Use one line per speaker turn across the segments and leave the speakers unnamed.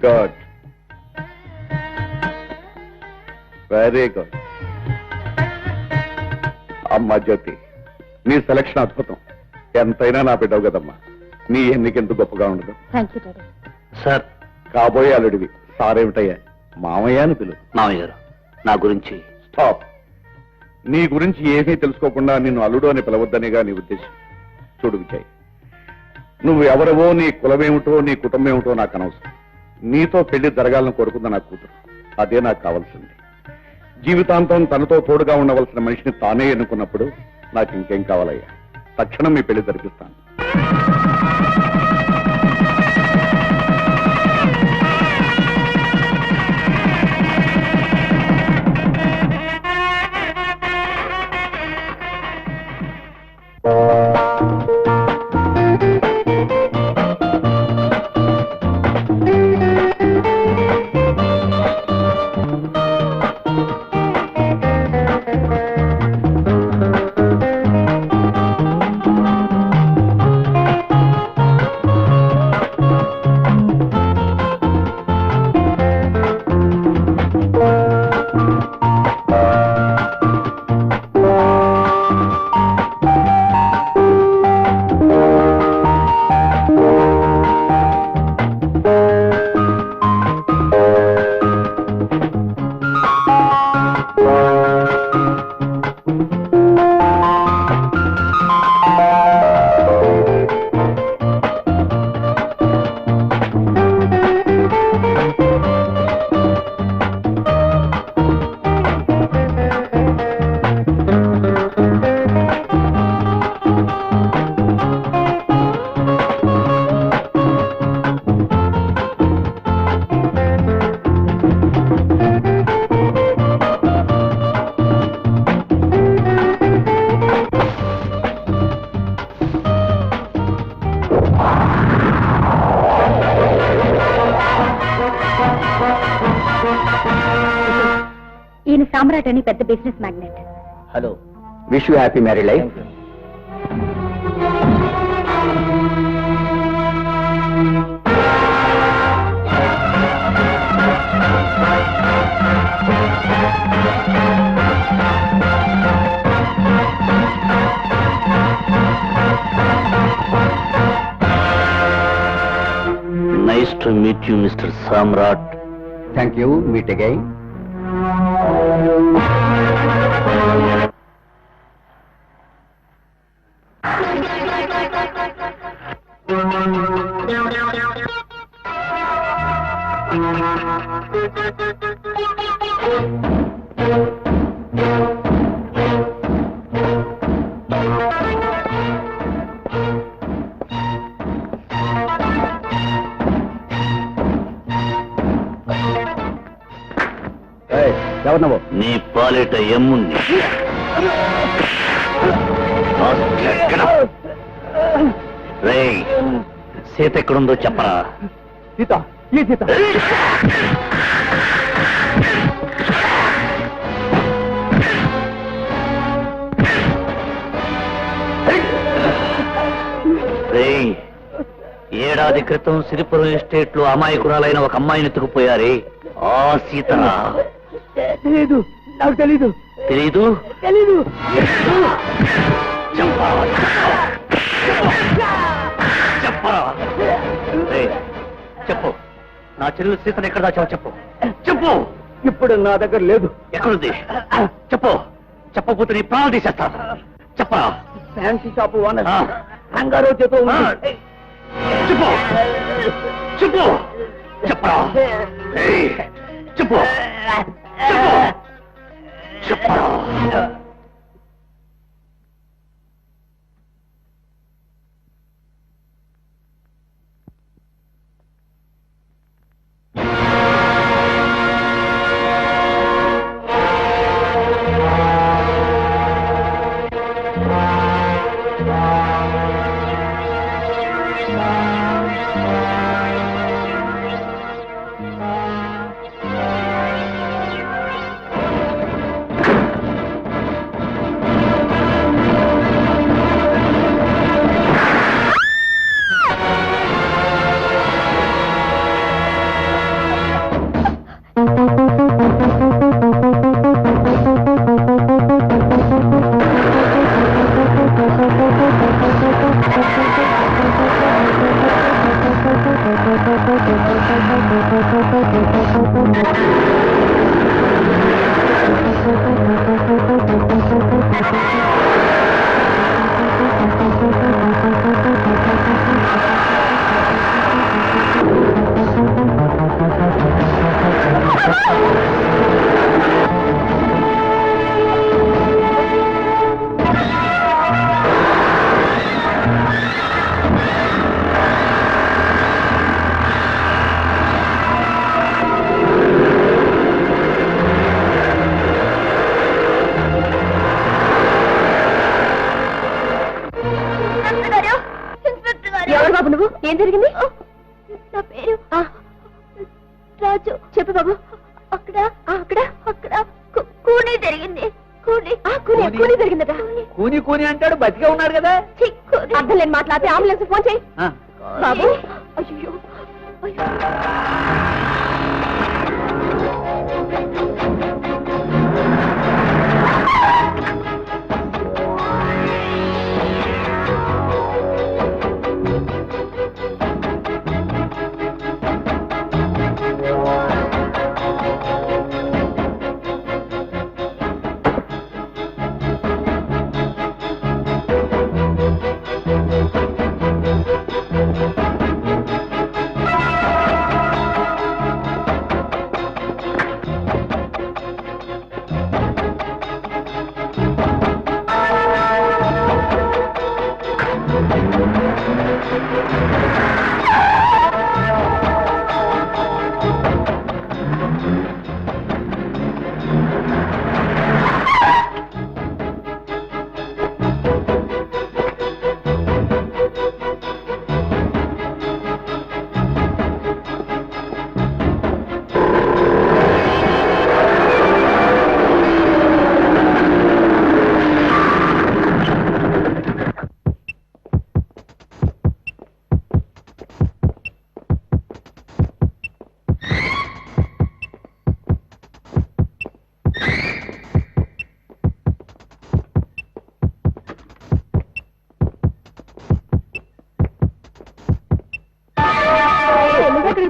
Good, very good. అమ్మా జ్యోతి, నీ selection అద్భుతం. ఎంతైనా నా బిడ్డవు కదమ్మా. నీ ఎన్నికెంత గొప్పగా ఉండదు.
సార్,
కాబోయే అల్లుడివి. సారేమిటయ్యా, మామయ్య అని పిలు.
మామయ్య గారు, నా గురించి
స్టాప్. నీ గురించి ఏమీ తెలుసుకోకుండా నిన్ను అల్లుడు అని పిలవద్దనేగా నీ ఉద్దేశం. చూడు విజయ్, నువ్వు ఎవరవో, నీ కులమేమిటో, నీ కుటుంబం ఏమిటో నాకు అనవసరం. నీతో పెళ్లి జరగాలని కోరుకుందా నా కూతురు. అదే నాకు కావాల్సింది. జీవితాంతం తనతో తోడుగా ఉండవలసిన మనిషిని తానే ఎన్నుకున్నప్పుడు నాకు ఇంకేం కావాలయ్యా. తక్షణం మీ పెళ్లి జరిపిస్తాను.
ఈయన సామ్రాట్ అని పెద్ద business magnet.
Hello, wish you happy married life. Nice to meet you mister Samrat.
Thank you. Meet again.
ఎవరు నువ్వు?
నీ పాలిట ఎమ్ముంది. రేయ్, సీత ఎక్కడుందో చెప్పరా?
సీత, ఈ సీత.
రేయ్, ఏడాది క్రితం సిరిపురం ఎస్టేట్ లో అమాయకురాలైన ఒక అమ్మాయిని ఎత్తుకుపోయారే, ఆ సీతరా?
తెలీదు, నాకు తెలీదు.
తెలీదు?
తెలీదు.
చెప్పరా? చెప్పరా? రేయ్, చెప్పు. నా చెల్లెలు సీతను ఎక్కడ దాచావో చెప్పు. చెప్పు.
ఇప్పుడు నా దగ్గర లేదు.
ఎక్కడుంది? చెప్పు. చెప్పకపోతే నీ ప్రాణాలు తీసేస్తాను. చెప్పరా?
ఫ్యాన్సీ షాపు ఓనర్ రంగారావు చేతో ఉంది.
చెప్పు. చెప్పు. చెప్పరా? రేయ్, చెప్పు. చెప్పు. చెప్పరా?
ఎవరు బాబు నువ్వు? ఏం జరిగింది? నా పేరు రాజు. చెప్పు బాబు. అక్కడ అక్కడ అక్కడ కూనీ జరిగింది. కూనీ జరిగిందట.
కూని కూని అంటాడు, బతికే ఉన్నాడు కదా.
అర్థం లేని మాట్లాడితే అంబులెన్స్ ఫోన్ చేయి బాబు. అయ్యో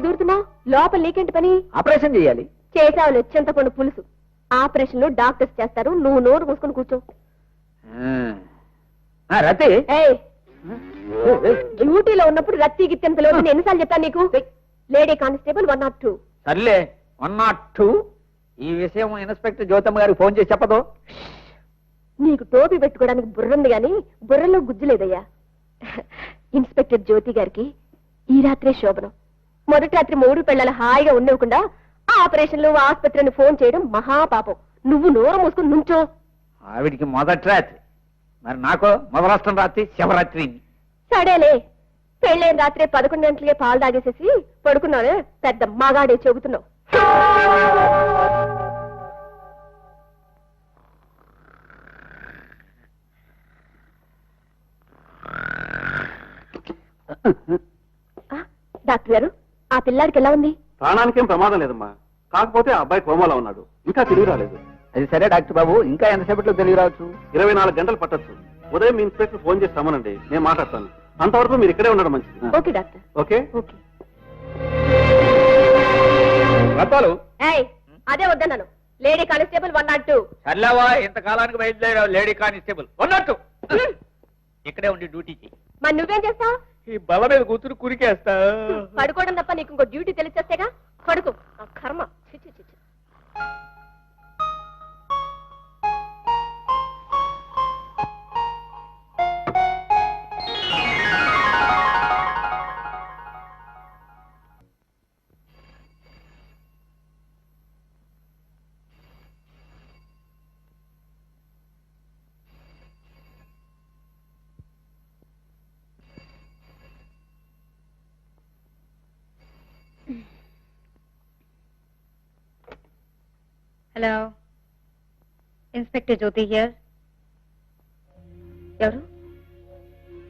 దూరుతున్నావు? లోపల నీకేంటి పని?
ఆపరేషన్ చేయాలి.
చేసావులు చింతపండు పులుసు. ఆపరేషన్ లో డాక్టర్స్ చేస్తారు, నువ్వు నోరు మూసుకొని కూర్చో.
రతి,
డ్యూటీలో ఉన్నప్పుడు రత్తి గిత్తెంతలో ఎన్నిసార్లు చెప్తాను నీకు? Lady constable 102.
సర్లే 102. ఈ విషయం ఇన్స్పెక్టర్ జ్యోతమ్మ గారికి ఫోన్ చేసి చెప్పదు.
నీకు టోపీ పెట్టుకోవడానికి బుర్రంది గాని బుర్రలో గుజ్జులేదయ్యా. ఇన్స్పెక్టర్ జ్యోతి గారికి ఈ రాత్రే శోభనం. మొదటి రాత్రి 3 పిల్లలు హాయిగా ఉండవకుండా ఆపరేషన్లు ఆసుపత్రిని ఫోన్ చేయడం మహాపాపం. నువ్వు నోరు మూసుకుని నుంచో.
ఆవిడికి మొదటి రాత్రి, మరి నాకు మొదలష్టం రాత్రి శివరాత్రి.
సడేలే, పెళ్ళైన రాత్రి 11 గంటలకే పాలు తాగేసేసి పడుకున్నానే పెద్ద మగాడే చెబుతున్నావు. డాక్టర్ గారు, ఆ పిల్లాడికి ఎలా ఉంది?
ప్రాణానికేం ప్రమాదం లేదమ్మా. కాకపోతే ఆ అబ్బాయి కోమాలో ఉన్నాడు, ఇంకా తెలివి రాలేదు.
అది సరే డాక్టర్ బాబు, ఇంకా ఎంతసేపట్లో తెలివి రావచ్చు?
24 గంటలు పట్టొచ్చు. ఉదయం మీ ఇన్స్పెక్టర్ ఫోన్ చేసి రమ్మనండి, నేను మాట్లాడతాను. అంతవరకు మీరు ఇక్కడే ఉండడం మంచిది.
Okay doctor.
Okay
okay.
Rattalu,
అదే వద్దన్నాను. Lady constable 102.
సర్లేవా, ఇంతకాలానికి బయలుదేరావు లేడీ కానిస్టేబుల్ 102. ఇక్కడే ఉండి డ్యూటీ చేయి.
మరి నువ్వేం చేస్తావు?
ఈ బల మీద కూతురు కురికేస్తా.
పడుకోవడం తప్ప నీకు ఇంకో డ్యూటీ తెలిసేస్తేగా. పడుకో. కర్మ. Hello, inspector Jyoti here. ఎవరు?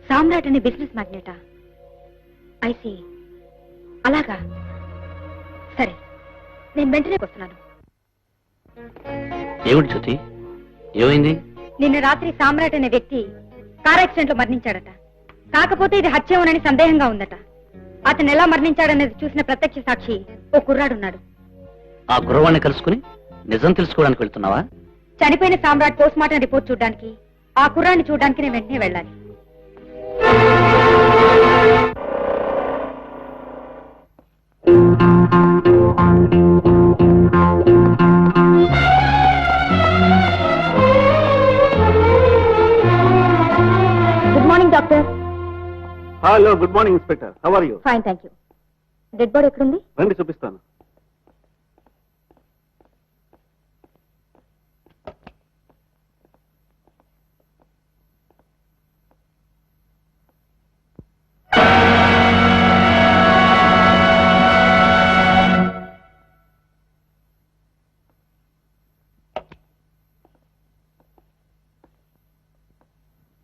సామ్రాట్ అనే బిజినెస్ మ్యాగ్నెటా? ఐసీ. అలాగా, సరే, నేను వెంటనే వస్తున్నాను.
ఏమిటి జ్యోతి, ఏమైంది?
నిన్న రాత్రి సామ్రాట్ అనే వ్యక్తి కార్ యాక్సిడెంట్ లో మరణించాడట. కాకపోతే ఇది హత్యేమోనని సందేహంగా ఉందట.
అతను ఎలా మరణించాడనేది చూసిన ప్రత్యక్ష సాక్షి ఓ కుర్రాడున్నాడు.
ఆ గుర్రవాణ్ణి కలుసుకుని నిజం తెలుసుకోవడానికి వెళ్తున్నావా?
చనిపోయిన సామ్రాట్ పోస్ట్ మార్టం రిపోర్ట్ చూడడానికి, ఆ కుర్రాన్ని చూడడానికి నేను వెంటనే వెళ్ళాలి.
Good morning doctor.
Hello, good morning inspector. How are you?
Fine, thank you. Dead body ఎక్కడుంది?
రండి చూపిస్తాను.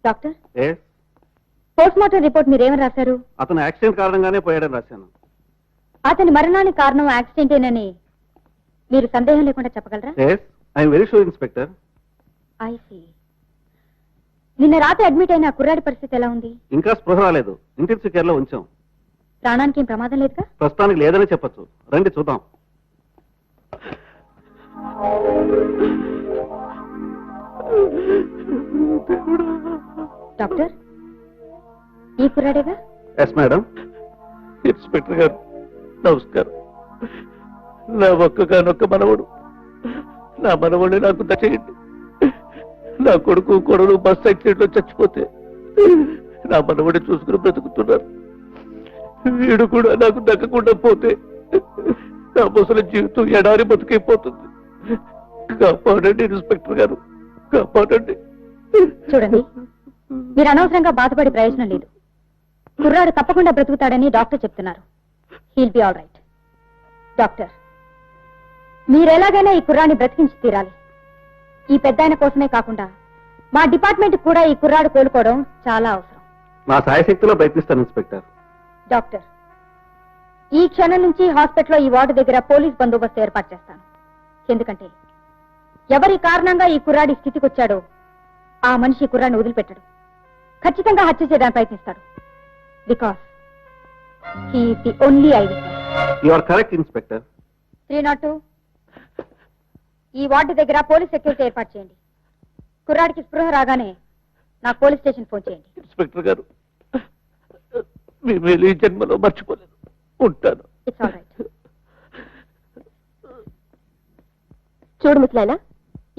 Doctor,
Yes,
post mortem report మీరేమని రాశారు?
అతను యాక్సిడెంట్ కారణంగానే పోయాడని రాశాను.
అతని మరణానికి కారణం యాక్సిడెంటేనని మీరు సందేహం లేకుండా చెప్పగలరా?
Yes, I'm very sure inspector.
I see. నిన్న రాత్రి అడ్మిట్ అయిన ఆ కుర్రాడి పరిస్థితి ఎలా ఉంది?
ఇంకా స్పృహ రాలేదు. ఇంటెన్సివ్ కేర్ లో ఉంచాం.
ప్రాణానికి ఏం ప్రమాదం లేదుగా?
ప్రస్తుతానికి లేదని చెప్పొచ్చు. రండి చూద్దాం.
డాక్టర్, ఈ కుర్రాడేగా?
Yes madam.
ఇన్స్పెక్టర్ గారు నమస్కారం. నా ఒక్కగానొక్క మనవడు, నా మనవడిని నాకు దచ్చేయండి. నా కొడుకు కొడలు బస్ యాక్సిడెంట్ లో చచ్చిపోతే నా మనవడిని చూసుకుని బ్రతుకుతున్నారు. వీడు కూడా నాకు దక్కకుండా పోతే నా ముసలి జీవితం ఎడారి బతుకైపోతుంది. కాపాడండి ఇన్స్పెక్టర్ గారు, కాపాడండి.
చూడండి, మీరు అనవసరంగా బాధపడే ప్రయోజనం లేదు. కుర్రాడు తప్పకుండా బ్రతుకుతాడని డాక్టర్ చెప్తున్నారు. He'll be all right. Doctor, మీరెలాగైనా ఈ కుర్రాన్ని బ్రతికించి తీరాలి. ఈ పెద్దాయన కోసమే కాకుండా మా డిపార్ట్మెంట్ కూడా ఈ కుర్రాడు కోలుకోవడం చాలా అవసరం.
నా సాయశక్తిలో ప్రయత్నిస్తాను ఇన్స్పెక్టర్.
డాక్టర్, ఈ క్షణం నుంచి హాస్పిటల్లో ఈ వార్డు దగ్గర పోలీస్ బందోబస్తు ఏర్పాటు చేస్తాను. ఎందుకంటే ఎవరి కారణంగా ఈ కుర్రాడి స్థితికి వచ్చాడో ఆ మనిషి ఈ కుర్రాడిని వదిలిపెట్టడు. ఖచ్చితంగా హత్య చేయడానికి ప్రయత్నిస్తాడు. Because he is the only eye witness.
You are correct inspector.
302, ఈ వార్డు దగ్గర పోలీస్ సెక్యూరిటీ ఏర్పాటు చేయండి. కుర్రాడికి స్పృహ రాగానే నాకు పోలీస్ స్టేషన్ ఫోన్ చేయండి.
ఇన్స్పెక్టర్ గారు, మీ మేలు ఈ జన్మలో మర్చిపోలేదు. ఉంటాను.
It's all right. చూడు ముసలాయన,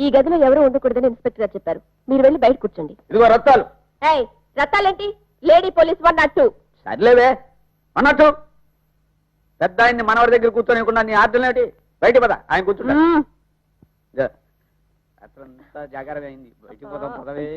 ఈ గదిలో ఎవరు ఉండకూడదని ఇన్స్పెక్టర్ గారు చెప్పారు. మీరు వెళ్ళి బయట కూర్చోండి.
ఇదిగో రత్తాలు.
రత్తాలేంటి? Lady police 102.
సర్లేవే అన్నట్టు పెద్ద ఆయన్ని మనవడి దగ్గర కూర్చోనివ్వకుండా నీ ఆర్డర్ ఏమిటి? బయట పద, ఆయన కూర్చుంటా. అట్లంతా జాగ్రత్తగా అయింది. బయటికి పోదాం పదవే.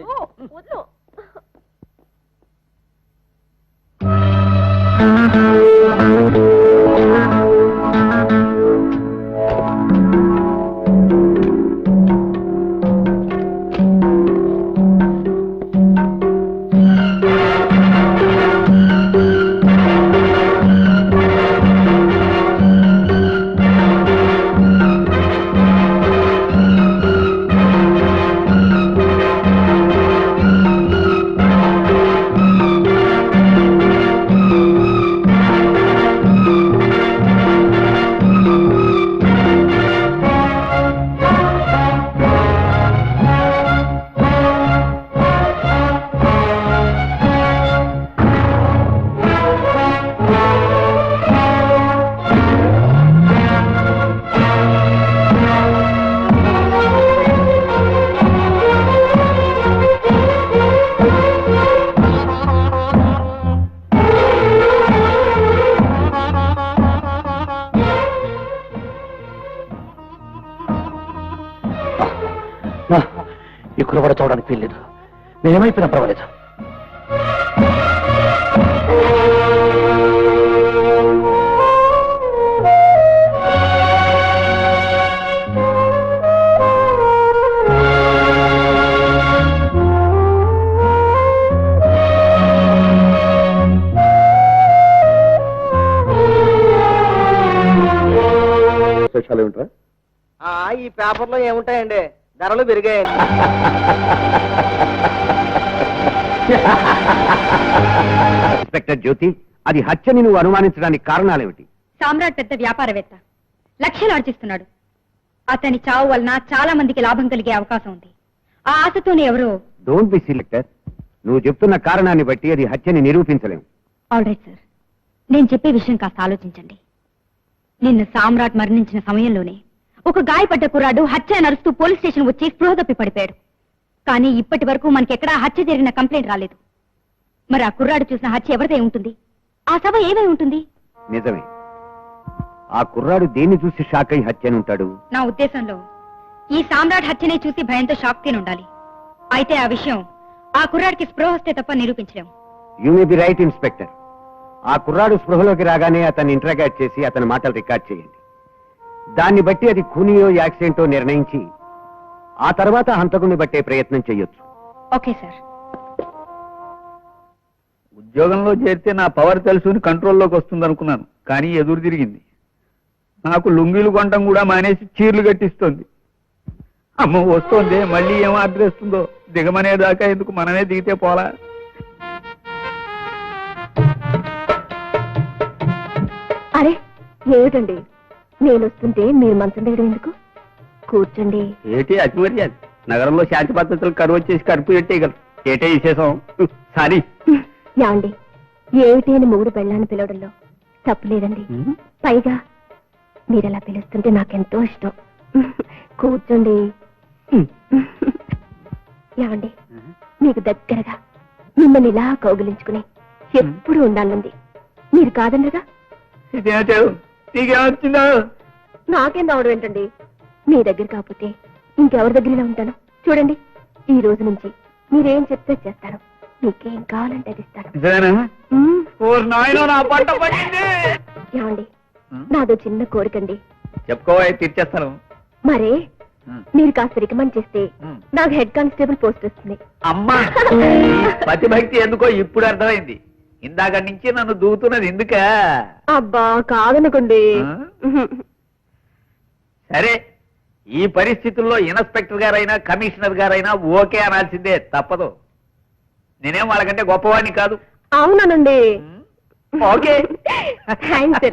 ఈ కురవడ చూడడానికి వీల్లేదు. నేనేమైపోయినా పర్వాలేదు.
విశేషాలు ఏమిట్రా?
ఈ పేపర్లో ఏముంటాయండి? ధరలు పెరిగాయండి.
ఇన్స్పెక్టర్ జ్యోతి, అది హత్యని నువ్వు అనుమానించడానికి కారణాలేమిటి?
సామ్రాట్ పెద్ద వ్యాపారవేత్త, లక్షలు ఆర్జిస్తున్నాడు. అతని చావు వలన చాలా మందికి లాభం కలిగే అవకాశం ఉంది. ఆ ఆశతోనే ఎవరో.
Don't be selector. నువ్వు చెప్తున్న కారణాన్ని బట్టి అది హత్యని నిరూపించలేం.
ఆల్ రైట్ సార్, నేను చెప్పే విషయం కాస్త ఆలోచించండి. నిన్న సామ్రాట్ మరణించిన సమయంలోనే ఒక గాయపడ్డ కుర్రాడు హత్య నడుస్తూ పోలీస్ స్టేషన్ వచ్చి స్పృహ తప్పి పడిపోయాడు. కానీ ఇప్పటి వరకు మనకెక్కడా హత్య జరిగిన కంప్లైంట్ రాలేదు. మరి ఆ కుర్రాడు చూసిన హత్య ఎవరిదై ఉంటుంది? ఆ సభ ఏమై ఉంటుంది?
నిజమే. ఆ కుర్రాడు దేన్ని చూసి షాక్ అయి హత్యని ఉంటాడు?
నా ఉద్దేశంలో ఈ సామ్రాట్ హత్యనే చూసి భయంతో షాక్ తిని ఉండాలి. అయితే ఆ విషయం ఆ కుర్రాడికి స్పృహ వస్తే తప్ప నిరూపించలేం.
You may be right inspector. ఆ కుర్రాడు స్పృహలోకి రాగానే అతన్ని ఇంట్రాగేట్ చేసి అతని మాటలు రికార్డ్ చేయండి. దాన్ని బట్టి అది ఖూనియో యాక్సిడెంటో నిర్ణయించి ఆ తర్వాత హంతకుని బట్టే ప్రయత్నం చెయ్యొచ్చు.
Okay sir.
ఉద్యోగంలో చేరితే నా పవర్ తెలుసుని కంట్రోల్లోకి వస్తుంది అనుకున్నాను, కానీ ఎదురు తిరిగింది. నాకు లుంగీలు కొనటం కూడా మానేసి చీరలు కట్టిస్తోంది. అమ్మ వస్తోంది, మళ్ళీ ఏం ఆర్డర్ ఇస్తుందో. దిగమనేదాకా ఎందుకు, మనమే దిగితే పోలా.
అరే ఏమిటండి, నేను వస్తుంటే మీరు మంచం దగ్గర ఎందుకు? కూర్చోండి.
ఏటి అతిమర్యాద? నగరంలో శాంతి పద్ధతులు కరువు వచ్చేసి కడుపు పెట్టేయగలరు. ఏటే విశేషం? సారీ.
యాండి, ఏమిటి అని మొగుడు పెళ్ళాన్ని పిలవడంలో తప్పులేదండి. పైగా మీరలా పిలుస్తుంటే నాకెంతో ఇష్టం. కూర్చోండి. యాండి, మీకు దగ్గరగా మిమ్మల్ని ఇలా కౌగిలించుకుని ఎప్పుడు ఉండాలండి. మీరు కాదన్నగా?
నీకేమొచ్చిందో?
నాకేం రావడం ఏంటండి? మీ దగ్గర కాకపోతే ఇంకెవరి దగ్గర ఉంటాను. చూడండి, ఈ రోజు నుంచి మీరేం చెప్తే చేస్తాను. మీకేం కావాలంటే అది ఇస్తాను. ఏమండి, నాదో చిన్న కోరికండి.
చెప్పుకోవా, తీర్చేస్తాను.
మరే మీరు కాస్త రికమెండ్ చేస్తే నాకు హెడ్ కానిస్టేబుల్ పోస్ట్ వస్తుంది.
అమ్మా, పతిభక్తి ఎందుకో ఇప్పుడు అర్థమైంది. ఇందాక నుంచి నన్ను దూతున్నది ఎందుక?
అబ్బా కాదనుకోండి.
సరే, ఈ పరిస్థితుల్లో ఇన్స్పెక్టర్ గారైనా కమిషనర్ గారైనా ఓకే అనాల్సిందే, తప్పదు. నేనేం వాళ్ళకంటే గొప్పవాడిని కాదు.
అవునానండి.
ఓకే.
థ్యాంక్స్.